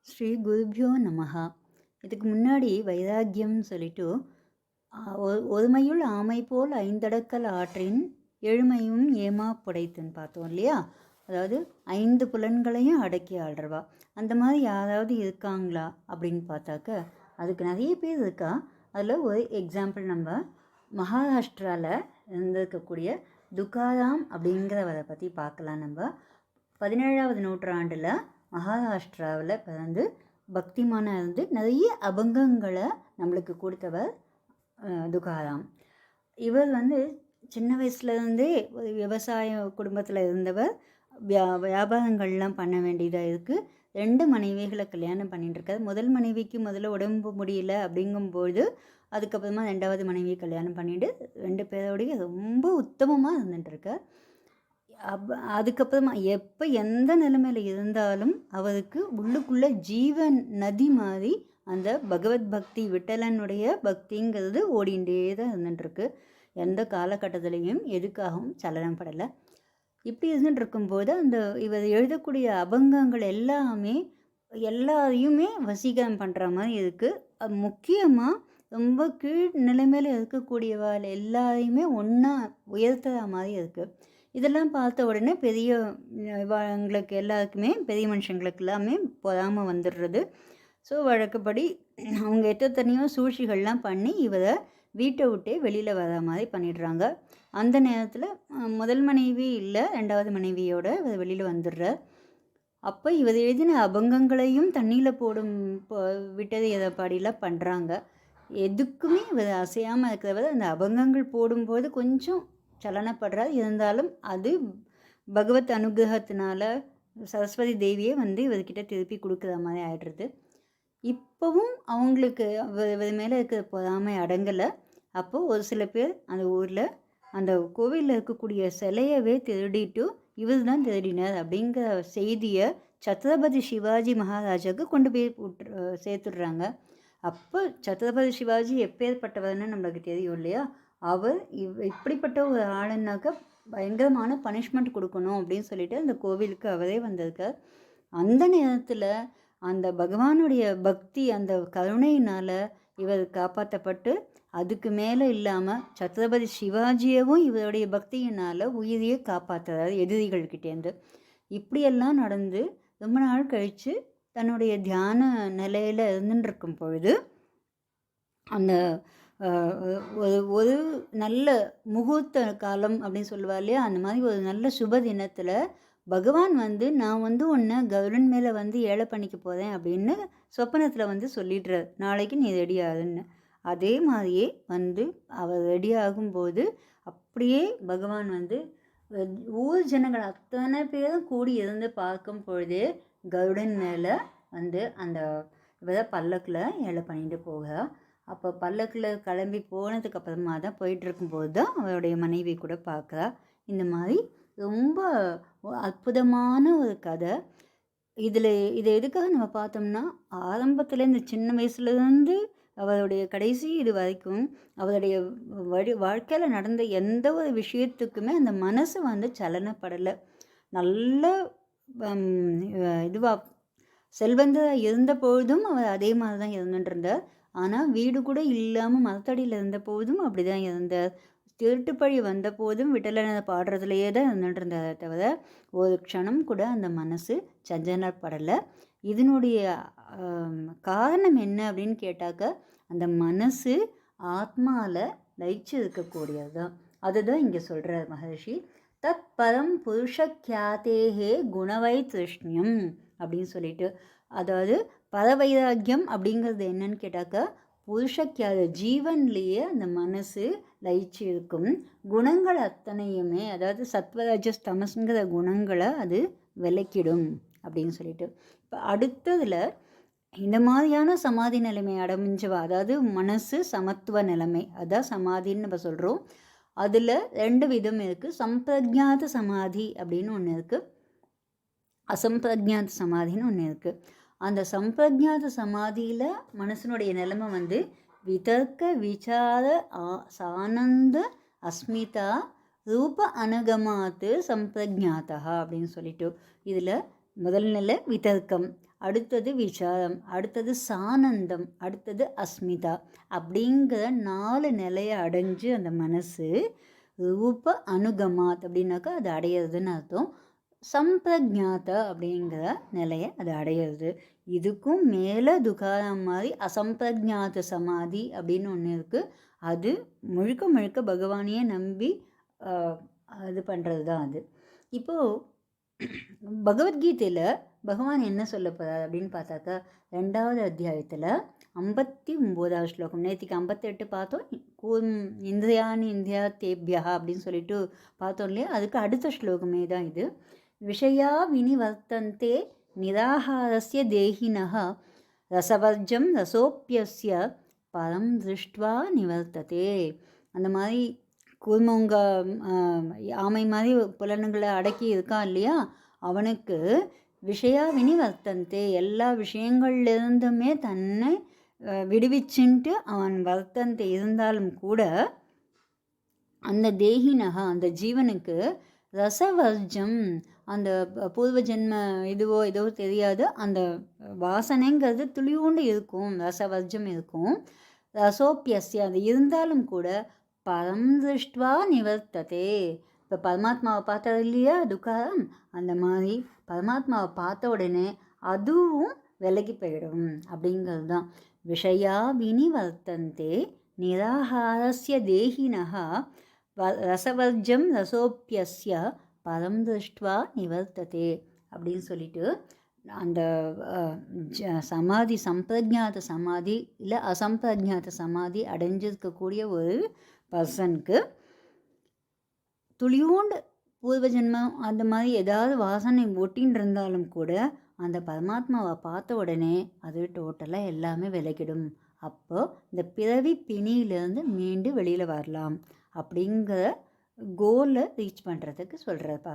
ஸ்ரீ குருபியோ நமஹா. இதுக்கு முன்னாடி வைராக்கியம்னு சொல்லிட்டு ஒருமையுள் ஆமை போல் ஐந்தடக்கல் ஆற்றின் எழுமையும் ஏமா புடைத்துன்னு பார்த்தோம் இல்லையா. அதாவது 5 புலன்களையும் அடக்கி ஆடுறவா. அந்த மாதிரி யாராவது இருக்காங்களா அப்படின்னு பார்த்தாக்க அதுக்கு நிறைய பேர் இருக்கா. அதில் ஒரு எக்ஸாம்பிள் நம்ம மகாராஷ்டிராவில் இருந்திருக்கக்கூடிய துக்காராம் அப்படிங்கிறவரை பற்றி பார்க்கலாம். நம்ம 17வது நூற்றாண்டில் மகாராஷ்டிராவில் பிறந்து பக்திமானாக இருந்து நிறைய அபங்கங்களை நம்மளுக்கு கொடுத்தவர் துக்காராம். இவர் சின்ன வயசுலேருந்தே ஒரு விவசாய குடும்பத்தில் இருந்தவர். வியாபாரங்கள்லாம் பண்ண வேண்டியதாக இருக்குது. 2 மனைவிகளை கல்யாணம் பண்ணிட்டுருக்கார். முதல் மனைவிக்கு முதல்ல உடம்பு முடியல அப்படிங்கும்போது அதுக்கப்புறமா 2வது மனைவியை கல்யாணம் பண்ணிவிட்டு 2 பேரோடைய ரொம்ப உத்தமமாக இருந்துட்டுருக்கார். அதுக்கப்புறமா எப்போ எந்த நிலைமையில் இருந்தாலும் அவருக்கு உள்ளுக்குள்ளே ஜீவன் நதி மாதிரி அந்த பகவத் பக்தி விட்டலனுடைய பக்திங்கிறது ஓடிண்டே தான் இருந்துட்டுருக்கு. எந்த காலகட்டத்திலையும் எதுக்காகவும் சலனம் படலை. இப்படி இருந்துட்டு இருக்கும்போது இவர் எழுதக்கூடிய அபங்கங்கள் எல்லாரையுமே வசீகரம் பண்ணுற மாதிரி இருக்குது. முக்கியமாக ரொம்ப கீழ் நிலைமையில் இருக்கக்கூடியவாள் எல்லாரையுமே ஒன்றா உயர்த்துற மாதிரி இருக்குது. இதெல்லாம் பார்த்த உடனே பெரியவங்களுக்கு எல்லாருக்குமே, பெரிய மனுஷங்களுக்கு எல்லாமே பொறாமல் வந்துடுறது. ஸோ வழக்கப்படி அவங்க எத்தனையோ சூழ்ச்சிகள்லாம் பண்ணி இவரை வீட்டை விட்டே வெளியில் வர மாதிரி பண்ணிடுறாங்க. அந்த நேரத்தில் முதல் மனைவி இல்லை, 2வது மனைவியோட இவர் வெளியில் வந்துடுறார். அப்போ இவர் எழுதின அபங்கங்களையும் தண்ணியில் விட்டது எதப்பாடிலாம் பண்ணுறாங்க. எதுக்குமே இவர் அசையாமல் இருக்கிறவர் அந்த அபங்கங்கள் போடும்போது கொஞ்சம் சலனப்படுறார். இருந்தாலும் அது பகவத் அனுகிரகத்தினால சரஸ்வதி தேவியே இவர்கிட்ட திருப்பி கொடுக்குற மாதிரி ஆயிடுறது. இப்போவும் அவங்களுக்கு இவர் மேலே இருக்கிற பொறாமை அடங்கலை. அப்போது ஒரு சில பேர் அந்த ஊரில் அந்த கோவிலில் இருக்கக்கூடிய சிலையவே திருடிட்டு இவர் தான் திருடினார் அப்படிங்கிற செய்தியை சத்ரபதி சிவாஜி மகாராஜாவுக்கு கொண்டு போய் சேர்த்துடுறாங்க. அப்போ சத்ரபதி சிவாஜி எப்பேற்பட்டவர்னு நம்மளுக்கு தெரியும் இல்லையா. அவர் இப்படிப்பட்ட ஒரு ஆளுன்னாக்க பயங்கரமான பனிஷ்மெண்ட் கொடுக்கணும் அப்படின்னு சொல்லிட்டு அந்த கோவிலுக்கு அவரே வந்திருக்கார். அந்த நேரத்தில் அந்த பகவானுடைய பக்தி, அந்த கருணையினால் இவர் காப்பாற்றப்பட்டு அதுக்கு மேலே இல்லாமல் சத்ரபதி சிவாஜியவும் இவருடைய பக்தியினால் உயிரையே காப்பாற்றுறாரு எதிரிகள்கிட்டேருந்து. இப்படியெல்லாம் நடந்து ரொம்ப நாள் கழித்து தன்னுடைய தியான நிலையில் இருந்துருக்கும் பொழுது அந்த ஒரு நல்ல முகூர்த்த காலம் அப்படின்னு சொல்லுவார் இல்லையா, அந்த மாதிரி ஒரு நல்ல சுப தினத்தில் பகவான் நான் உன்னை கருடன் மேலே ஏழை பண்ணிக்க போகிறேன் அப்படின்னு சொப்பனத்தில் சொல்லிடுறார். நாளைக்கு நீ ரெடி ஆகுன்னு. அதே மாதிரியே அவர் ரெடி ஆகும்போது அப்படியே பகவான் ஊர் ஜனங்கள் அத்தனை பேரும் கூடி இருந்து பார்க்கும் பொழுதே கருடன் மேலே அந்த இவரை பல்லக்கில் ஏழை பண்ணிட்டு போக. அப்போ பல்லக்கில் கிளம்பி போனதுக்கப்புறமா தான் போயிட்டுருக்கும்போது தான் அவருடைய மனைவி கூட பார்க்குறா. இந்த மாதிரி ரொம்ப அற்புதமான ஒரு கதை. இதை எதுக்காக நம்ம பார்த்தோம்னா, ஆரம்பத்தில் இந்த சின்ன வயசுலேருந்து அவருடைய கடைசி இது வரைக்கும் அவருடைய வாழ்க்கையில் நடந்த எந்த ஒரு விஷயத்துக்குமே அந்த மனசு சலனப்படலை. நல்ல இதுவாக செல்வந்தராக இருந்த பொழுதும் அவர் அதே மாதிரி தான் இருந்துட்டு இருந்தார். ஆனால் வீடு கூட இல்லாமல் மரத்தடியில் இருந்த போதும் அப்படி தான் இருந்தார். திருட்டுப்பழி வந்த போதும் விட்டலனை பாடுறதுலையே தான் இருந்துட்டு இருந்தாரே தவிர ஒரு க்ஷணம் கூட அந்த மனசு சஞ்சலப்படலை. இதனுடைய காரணம் என்ன அப்படின்னு கேட்டாக்க அந்த மனசு ஆத்மாவில் லயிச்சு இருக்கக்கூடியது தான். அதுதான் இங்கே சொல்கிறார் மகர்ஷி. தத் பரம் புருஷக்கியாத்தேகே குணவை திருஷ்ணியம் அப்படின்னு சொல்லிட்டு, அதாவது பரவைராக்கியம் அப்படிங்கிறது என்னன்னு கேட்டாக்கா புருஷக்கியாத ஜீவன்லேயே அந்த மனசு லயிச்சு இருக்கும். குணங்கள் அத்தனையுமே, அதாவது சத்வராஜஸ் தமஸ்ங்கிற குணங்களை அது விலக்கிடும் அப்படின்னு சொல்லிட்டு. இப்போ அடுத்ததில் இந்த மாதிரியான சமாதி நிலைமை அடைஞ்சவா, அதாவது மனசு சமத்துவ நிலைமை, அதான் சமாதின்னு நம்ம சொல்கிறோம். அதில் 2 விதம் இருக்குது. சம்பிரஜாத சமாதி அப்படின்னு ஒன்று இருக்குது, அசம்பிரஜாத சமாதின்னு ஒன்று இருக்குது. அந்த சம்பிரஜாத சமாதியில் மனசனுடைய நிலைமை விதர்க்க விசார சானந்த அஸ்மிதா ரூப அனுகமாத்து சம்பிரஜாத்தா அப்படின்னு சொல்லிட்டு, இதில் முதல் நிலை விதர்க்கம், அடுத்தது விசாரம், அடுத்தது சானந்தம், அடுத்தது அஸ்மிதா. அப்படிங்கிற 4 நிலையை அடைஞ்சு அந்த மனசு ரூப அனுகமாத் அப்படின்னாக்கா அது அடையிறதுன்னு அர்த்தம். சம்பிரஜாத அப்படிங்கிற நிலையை அது அடையிறது. இதுக்கும் மேலே துகாராம் மாதிரி அசம்பிரஜாத சமாதி அப்படின்னு ஒன்று இருக்குது. அது முழுக்க முழுக்க பகவானையே நம்பி இது பண்ணுறது தான் அது. இப்போது பகவத்கீதையில் பகவான் என்ன சொல்ல போகிறார் அப்படின்னு பார்த்தாக்கா 2வது அத்தியாயத்தில் 59வது ஸ்லோகம். நேற்றுக்கு 58 பார்த்தோம். இந்திரியாணி இந்தியா தேபியா அப்படின்னு சொல்லிட்டு பார்த்தோம் இல்லையா? அதுக்கு அடுத்த ஸ்லோகமே தான் இது. விஷயா வினிவர்த்தந்தே நிராகாரஸ்ய தேகினः ரசவர்ஜம் ரசோப்பியஸ்ய பரம் திருஷ்டுவா நிவர்த்ததே. அந்த மாதிரி கூர்மங்க ஆமை மாதிரி புலன்களை அடக்கி இருக்கான் இல்லையா? அவனுக்கு விஷயா வினிவர்த்தந்தே, எல்லா விஷயங்கள்லேருந்துமே தன்னை விடுவிச்சுன்ட்டு அவன் வர்த்தந்தை இருந்தாலும் கூட அந்த தேகினகா அந்த ஜீவனுக்கு ரசவர்ஜம், அந்த பூர்வ ஜென்ம இதுவோ தெரியாது, அந்த வாசனைங்கிறது துளியோண்டு இருக்கும், ரசவர்ஜம் இருக்கும். ரசோப்பியஸ்ய அது இருந்தாலும் கூட பரம் திருஷ்டுவா நிவர்த்ததே. இப்போ பரமாத்மாவை பார்த்தது இல்லையா துக்காரம், அந்த மாதிரி பரமாத்மாவை பார்த்த உடனே அதுவும் விலகி போயிடும் அப்படிங்கிறது தான். விஷயா வினிவர்த்தந்தே நிராகாரஸ்ய தேகினஹா ரசவர்ஜம் ரசோப்பியஸ்ய பரம் திருஷ்டுவா நிவர்த்ததே அப்படின்னு சொல்லிட்டு அந்த சமாதி சம்பிரஜாத சமாதி இல்லை அசம்பிரஜாத சமாதி அடைஞ்சிருக்கக்கூடிய ஒரு பர்சனுக்கு துளியோண்டு பூர்வ ஜென்மம் அந்த மாதிரி ஏதாவது வாசனை ஒட்டின்னு இருந்தாலும் கூட அந்த பரமாத்மாவை பார்த்த உடனே அது டோட்டலாக எல்லாமே விலகிடும். அப்போ இந்த பிறவி பிணியிலேருந்து மீண்டு வெளியில் வரலாம் அப்படிங்கிற கோலை ரீச் பண்ணுறதுக்கு சொல்கிறப்பா.